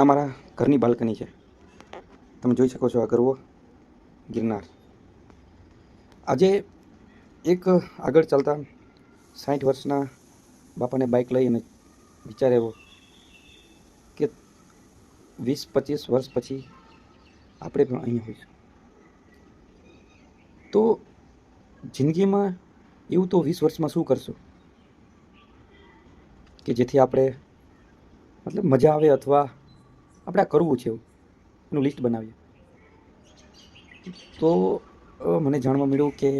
આ મારા ઘરની બાલ્કની છે. તમે જોઈ શકો છો આ ગરવો ગિરનાર. આજે એક આગળ ચાલતા 60 વર્ષના બાપાને બાઇક લઈ અને વિચાર એવો કે 20-25 વર્ષ પછી આપણે પણ અહીં હોઈશું. તો જિંદગીમાં એવું તો 20 વર્ષમાં શું કરશું કે જેથી આપણે મતલબ મજા આવે, અથવા આપણે આ કરવું છે એવું એનું લિસ્ટ બનાવીએ. તો મને જાણવા મળ્યું કે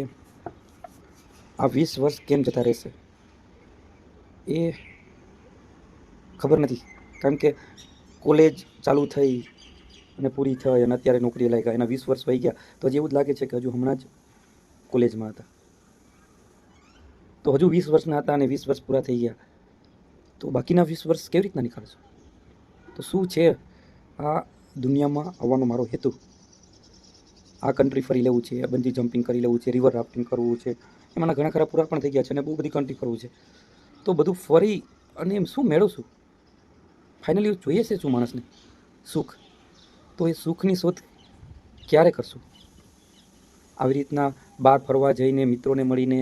આ 20 વર્ષ કેમ જતા રહેશે એ ખબર નથી. કારણ કે કોલેજ ચાલુ થઈ અને પૂરી થઈ અને અત્યારે નોકરી લાગ્યા, એના 20 વર્ષ વહી ગયા તો હજી એવું જ લાગે છે કે હજુ હમણાં જ કોલેજમાં હતા. તો હજુ 20 વર્ષના હતા અને 20 વર્ષ પૂરા થઈ ગયા, તો બાકીના 20 વર્ષ કેવી રીતના નીકાળશો? તો શું છે આ દુનિયામાં આવવાનો મારો હેતુ? આ કન્ટ્રી ફરી લેવું છે, બંજી જમ્પિંગ કરી લેવું છે, રિવર રાફ્ટિંગ કરવું છે, એમાંના ઘણા ખરા પૂરા પણ થઈ ગયા છે અને બહુ બધી કન્ટ્રી ફરવું છે. તો બધું ફરી અને એમ શું મેળવશું? ફાઇનલી જોઈએ છે શું માણસને? સુખ. તો એ સુખની શોધ ક્યારે કરશું? આવી રીતના બહાર ફરવા જઈને, મિત્રોને મળીને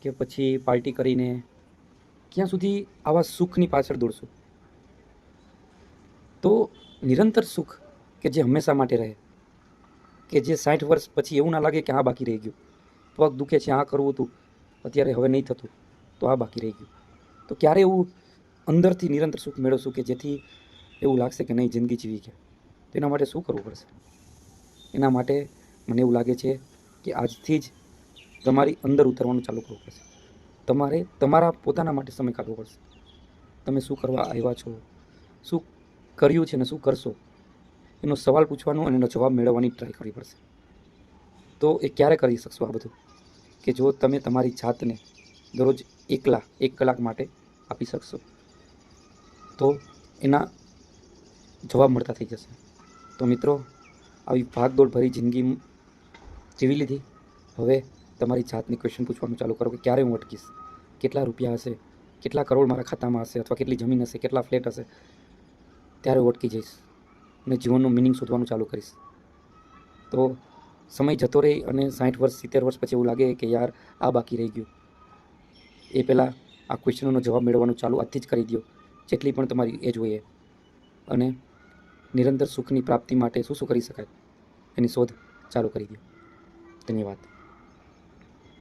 કે પછી પાર્ટી કરીને ક્યાં સુધી આવા સુખની પાછળ દોડશું? તો નિરંતર સુખ કે જે હંમેશા માટે રહે, કે જે 60 વર્ષ પછી એવું ના લાગે કે આ બાકી રહી ગયું, પગ દુખે છે, આ કરવું હતું અત્યારે હવે નહીં થતું તો આ બાકી રહી ગયું. તો ક્યારે એવું અંદરથી નિરંતર સુખ મેળવશું કે જેથી એવું લાગશે કે નહીં, જિંદગી જીવી ગયા? તો એના માટે શું કરવું પડશે? એના માટે મને એવું લાગે છે કે આજથી જ તમારી અંદર ઉતરવાનું ચાલુ કરવું પડશે. તમારે તમારા પોતાના માટે સમય કાઢવો પડશે. તમે શું કરવા આવ્યા છો, શું કર્યું છે ને શું કરશો, એનો સવાલ પૂછવાનો અને એનો જવાબ મેળવવાની ટ્રાય કરવી પડશે. તો એ ક્યારે કરી શકશો આ બધું? કે જો તમે તમારી જાતને દરરોજ એકલા 1 કલાક માટે આપી શકશો, તો એના જવાબ મળતા થઈ જશે. તો મિત્રો, આવી ભાગદોડ ભરી જિંદગી જીવી લીધી, હવે તમારી જાતને ક્વેશ્ચન પૂછવાનું ચાલુ કરો કે ક્યારે હું અટકીશ? કેટલા રૂપિયા હશે, કેટલા કરોડ મારા ખાતામાં હશે, અથવા કેટલી જમીન હશે, કેટલા ફ્લેટ હશે, ત્યારે હું અટકી જઈશ અને જીવનનું મિનિંગ શોધવાનું ચાલુ કરીશ. તો સમય જતો રહે અને 60 વર્ષ 70 વર્ષ પછી એવું લાગે કે યાર આ બાકી રહી ગયું. એ પહેલાં આ ક્વેશ્ચનોનો જવાબ મેળવવાનું ચાલુ આજથી જ કરી દો, જેટલી પણ તમારી એજ હોય એ. અને નિરંતર સુખની પ્રાપ્તિ માટે શું શું કરી શકાય એની શોધ ચાલુ કરી દો. ધન્યવાદ.